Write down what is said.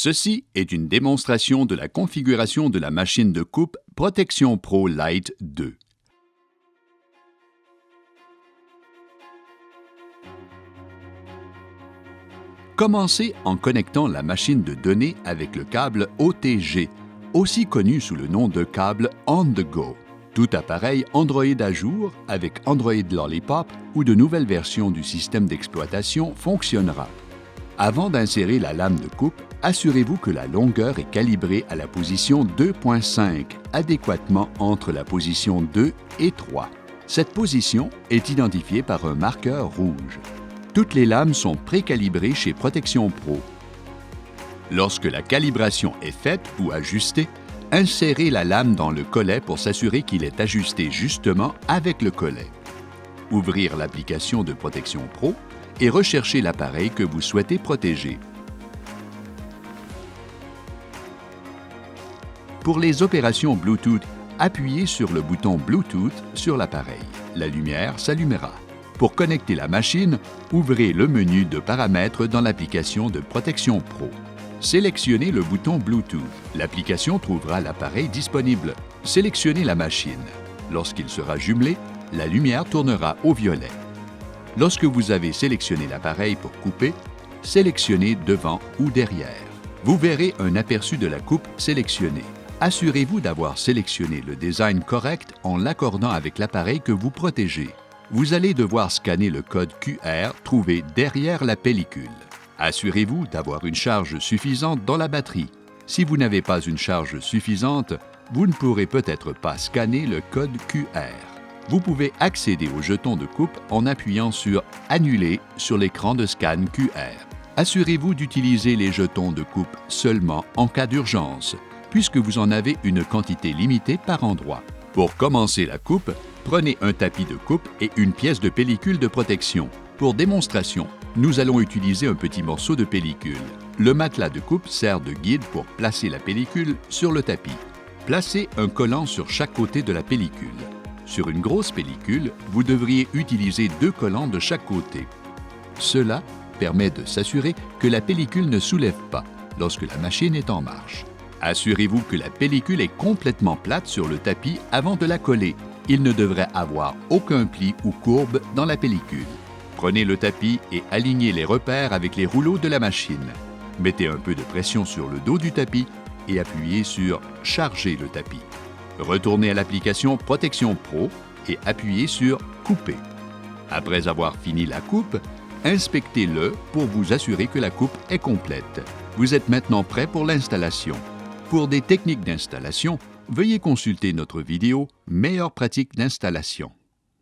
Ceci est une démonstration de la configuration de la machine de coupe Protection Pro Lite 2. Commencez en connectant la machine de données avec le câble OTG, aussi connu sous le nom de câble On the Go. Tout appareil Android à jour avec Android Lollipop ou de nouvelles versions du système d'exploitation fonctionnera. Avant d'insérer la lame de coupe, assurez-vous que la longueur est calibrée à la position 2.5, adéquatement entre la position 2 et 3. Cette position est identifiée par un marqueur rouge. Toutes les lames sont précalibrées chez Protection Pro. Lorsque la calibration est faite ou ajustée, insérez la lame dans le collet pour s'assurer qu'il est ajusté justement avec le collet. Ouvrir l'application de Protection Pro et recherchez l'appareil que vous souhaitez protéger. Pour les opérations Bluetooth, appuyez sur le bouton Bluetooth sur l'appareil. La lumière s'allumera. Pour connecter la machine, ouvrez le menu de paramètres dans l'application de Protection Pro. Sélectionnez le bouton Bluetooth. L'application trouvera l'appareil disponible. Sélectionnez la machine. Lorsqu'il sera jumelé, la lumière tournera au violet. Lorsque vous avez sélectionné l'appareil pour couper, sélectionnez devant ou derrière. Vous verrez un aperçu de la coupe sélectionnée. Assurez-vous d'avoir sélectionné le design correct en l'accordant avec l'appareil que vous protégez. Vous allez devoir scanner le code QR trouvé derrière la pellicule. Assurez-vous d'avoir une charge suffisante dans la batterie. Si vous n'avez pas une charge suffisante, vous ne pourrez peut-être pas scanner le code QR. Vous pouvez accéder au jeton de coupe en appuyant sur « Annuler » sur l'écran de scan QR. Assurez-vous d'utiliser les jetons de coupe seulement en cas d'urgence, puisque vous en avez une quantité limitée par endroit. Pour commencer la coupe, prenez un tapis de coupe et une pièce de pellicule de protection. Pour démonstration, nous allons utiliser un petit morceau de pellicule. Le matelas de coupe sert de guide pour placer la pellicule sur le tapis. Placez un collant sur chaque côté de la pellicule. Sur une grosse pellicule, vous devriez utiliser 2 collants de chaque côté. Cela permet de s'assurer que la pellicule ne soulève pas lorsque la machine est en marche. Assurez-vous que la pellicule est complètement plate sur le tapis avant de la coller. Il ne devrait avoir aucun pli ou courbe dans la pellicule. Prenez le tapis et alignez les repères avec les rouleaux de la machine. Mettez un peu de pression sur le dos du tapis et appuyez sur « Charger le tapis ». Retournez à l'application Protection Pro et appuyez sur « Couper ». Après avoir fini la coupe, inspectez-le pour vous assurer que la coupe est complète. Vous êtes maintenant prêt pour l'installation. Pour des techniques d'installation, veuillez consulter notre vidéo « Meilleures pratiques d'installation ».